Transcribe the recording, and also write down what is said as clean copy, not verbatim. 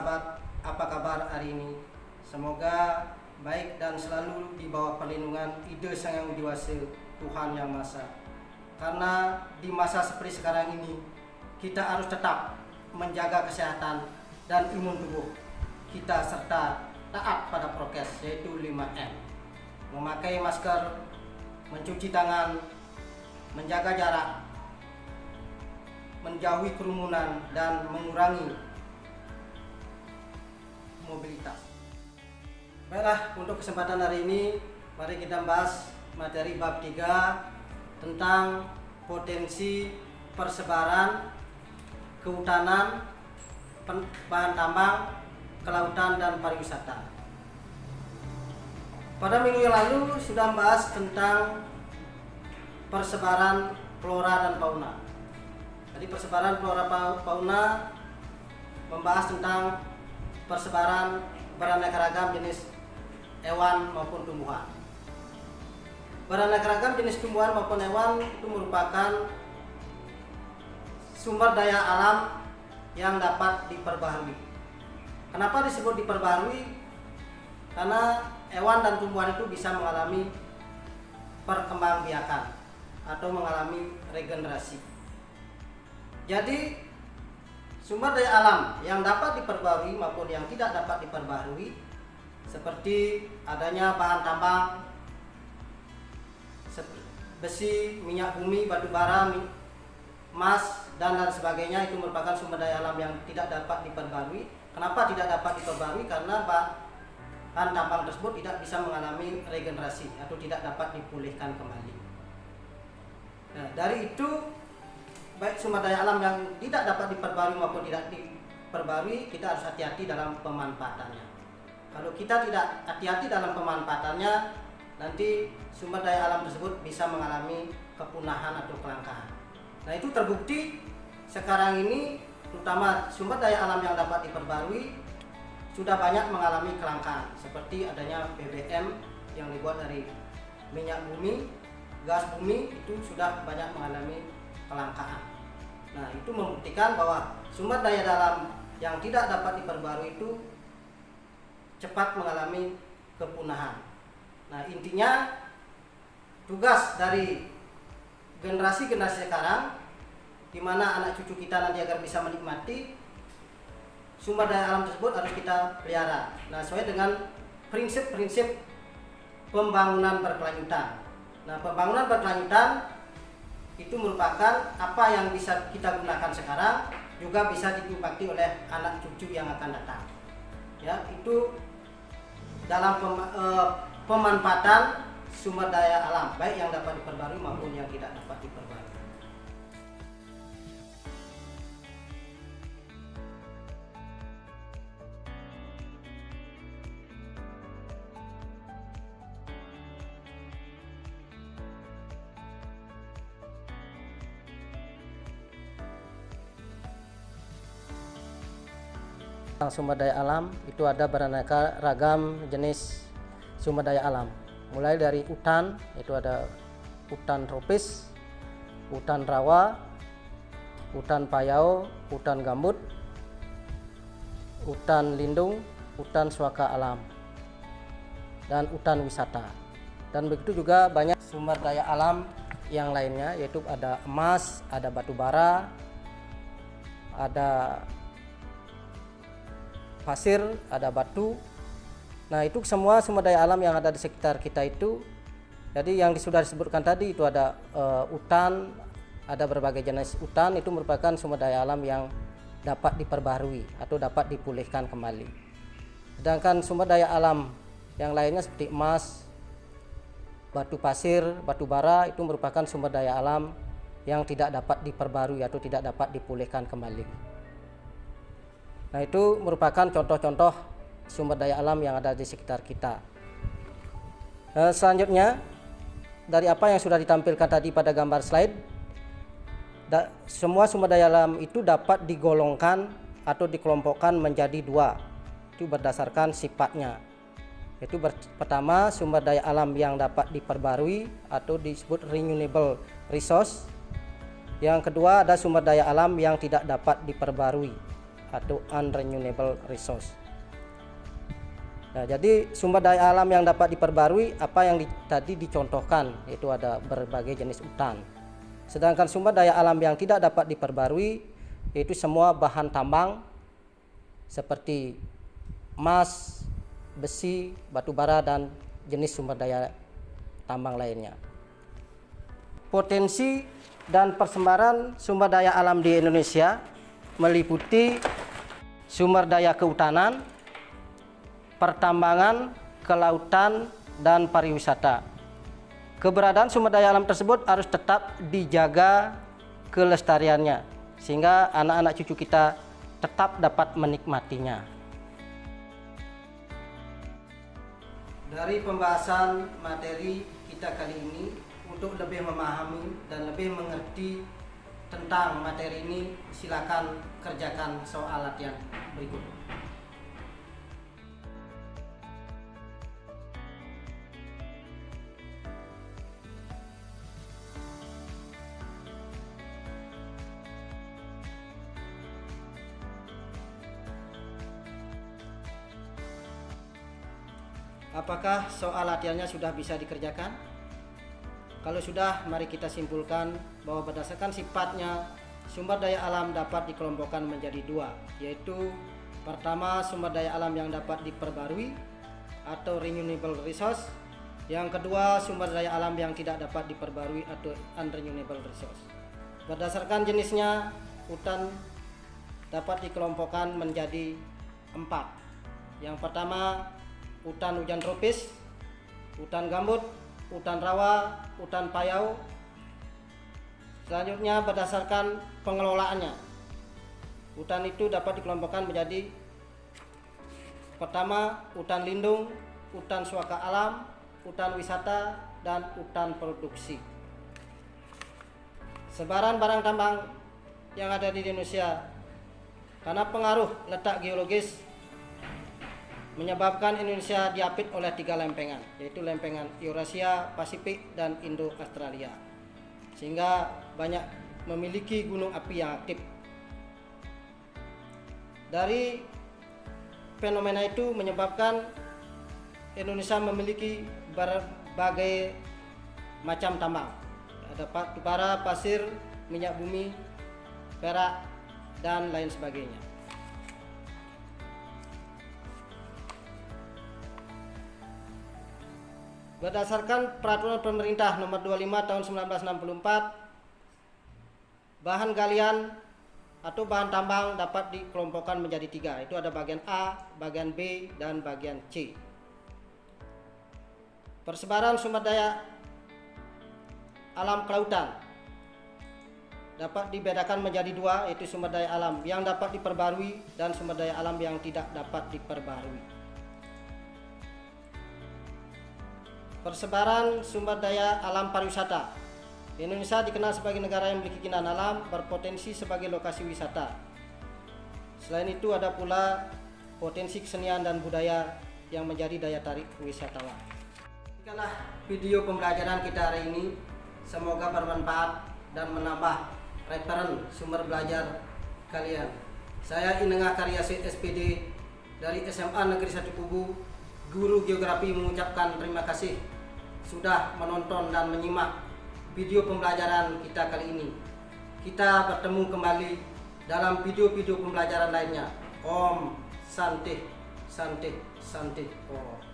sahabat, apa kabar hari ini? Semoga baik dan selalu di bawah perlindungan ide Sang Yang Widi Wasa, Tuhan Yang Maha Esa. Karena di masa seperti sekarang ini, kita harus tetap menjaga kesehatan dan imun tubuh kita serta taat pada prokes, yaitu 5M. Memakai masker, mencuci tangan, menjaga jarak, menjauhi kerumunan, dan mengurangi mobilitas. Baiklah, untuk kesempatan hari ini mari kita bahas materi bab 3 tentang potensi persebaran kehutanan, bahan tambang, kelautan, dan pariwisata. Pada minggu yang lalu sudah membahas tentang persebaran flora dan fauna. Jadi persebaran flora fauna membahas tentang persebaran beraneka ragam jenis hewan maupun tumbuhan. Beraneka ragam jenis tumbuhan maupun hewan itu merupakan sumber daya alam yang dapat diperbaharui. Kenapa disebut diperbaharui? Karena hewan dan tumbuhan itu bisa mengalami perkembangbiakan atau mengalami regenerasi. Jadi sumber daya alam yang dapat diperbarui maupun yang tidak dapat diperbarui seperti adanya bahan tambang, besi, minyak bumi, batu bara, emas, dan lain sebagainya, itu merupakan sumber daya alam yang tidak dapat diperbarui. Kenapa tidak dapat diperbarui? Karena bahan tambang tersebut tidak bisa mengalami regenerasi atau tidak dapat dipulihkan kembali. Nah, dari itu baik sumber daya alam yang tidak dapat diperbarui maupun tidak diperbarui, kita harus hati-hati dalam pemanfaatannya. Kalau kita tidak hati-hati dalam pemanfaatannya, nanti sumber daya alam tersebut bisa mengalami kepunahan atau kelangkaan. Nah, itu terbukti sekarang ini, terutama sumber daya alam yang dapat diperbarui sudah banyak mengalami kelangkaan, seperti adanya BBM yang dibuat dari minyak bumi, gas bumi, itu sudah banyak mengalami kelangkaan. Nah, itu membuktikan bahwa sumber daya alam yang tidak dapat diperbarui itu cepat mengalami kepunahan. Nah, intinya tugas dari generasi-generasi sekarang, di mana anak cucu kita nanti agar bisa menikmati sumber daya alam tersebut, harus kita pelihara. Nah, sesuai dengan prinsip-prinsip pembangunan berkelanjutan. Nah, pembangunan berkelanjutan itu merupakan apa yang bisa kita gunakan sekarang juga bisa dinikmati oleh anak cucu yang akan datang. Ya, itu dalam pemanfaatan sumber daya alam, baik yang dapat diperbarui maupun yang tidak dapat diperbarui. Sumber daya alam itu ada beraneka ragam jenis sumber daya alam, mulai dari hutan, itu ada hutan tropis, hutan rawa, hutan payau, hutan gambut, hutan lindung, hutan suaka alam, dan hutan wisata. Dan begitu juga banyak sumber daya alam yang lainnya, yaitu ada emas, ada batu bara, ada pasir, ada batu. Nah, itu semua sumber daya alam yang ada di sekitar kita itu. Jadi yang sudah disebutkan tadi itu ada hutan, ada berbagai jenis hutan, itu merupakan sumber daya alam yang dapat diperbarui atau dapat dipulihkan kembali. Sedangkan sumber daya alam yang lainnya seperti emas, batu pasir, batu bara, itu merupakan sumber daya alam yang tidak dapat diperbarui atau tidak dapat dipulihkan kembali. Nah, itu merupakan contoh-contoh sumber daya alam yang ada di sekitar kita. Selanjutnya, dari apa yang sudah ditampilkan tadi pada gambar slide, semua sumber daya alam itu dapat digolongkan atau dikelompokkan menjadi dua. Itu berdasarkan sifatnya. Yaitu pertama, sumber daya alam yang dapat diperbarui atau disebut renewable resource. Yang kedua, ada sumber daya alam yang tidak dapat diperbarui atau unrenewable resource. Nah, jadi sumber daya alam yang dapat diperbarui apa yang tadi dicontohkan, yaitu ada berbagai jenis hutan. Sedangkan sumber daya alam yang tidak dapat diperbarui yaitu semua bahan tambang seperti emas, besi, batu bara, dan jenis sumber daya tambang lainnya. Potensi dan persebaran sumber daya alam di Indonesia meliputi sumber daya kehutanan, pertambangan, kelautan, dan pariwisata. Keberadaan sumber daya alam tersebut harus tetap dijaga kelestariannya, sehingga anak-anak cucu kita tetap dapat menikmatinya. Dari pembahasan materi kita kali ini, untuk lebih memahami dan lebih mengerti tentang materi ini, silakan kerjakan soal latihan berikut. Apakah soal latihannya sudah bisa dikerjakan? Kalau sudah, mari kita simpulkan bahwa berdasarkan sifatnya, sumber daya alam dapat dikelompokkan menjadi dua, yaitu pertama, sumber daya alam yang dapat diperbarui atau renewable resource. Yang kedua, sumber daya alam yang tidak dapat diperbarui atau unrenewable resource. Berdasarkan jenisnya, hutan dapat dikelompokkan menjadi 4. Yang pertama, hutan hujan tropis, hutan gambut, hutan rawa, hutan payau. Selanjutnya berdasarkan pengelolaannya, hutan itu dapat dikelompokkan menjadi pertama, hutan lindung, hutan suaka alam, hutan wisata, dan hutan produksi. Sebaran barang tambang yang ada di Indonesia karena pengaruh letak geologis menyebabkan Indonesia diapit oleh 3 lempengan, yaitu lempengan Eurasia, Pasifik, dan Indo-Australia, sehingga banyak memiliki gunung api yang aktif. Dari fenomena itu menyebabkan Indonesia memiliki berbagai macam tambang, ada batu bara, pasir, minyak bumi, perak, dan lain sebagainya. Berdasarkan peraturan pemerintah nomor 25 tahun 1964, bahan galian atau bahan tambang dapat dikelompokkan menjadi 3, itu ada bagian A, bagian B, dan bagian C. Persebaran sumber daya alam kelautan dapat dibedakan menjadi 2, yaitu sumber daya alam yang dapat diperbarui dan sumber daya alam yang tidak dapat diperbarui. Persebaran sumber daya alam pariwisata. Indonesia dikenal sebagai negara yang memiliki keindahan alam, berpotensi sebagai lokasi wisata. Selain itu ada pula potensi kesenian dan budaya yang menjadi daya tarik wisatawan. Demikianlah video pembelajaran kita hari ini. Semoga bermanfaat dan menambah referen sumber belajar kalian. Saya Inengah Karyasi SPD dari SMA Negeri 1 Kubu, Guru Geografi, mengucapkan terima kasih sudah menonton dan menyimak video pembelajaran kita kali ini. Kita bertemu kembali dalam video-video pembelajaran lainnya. Om Santi Santi Santi Om.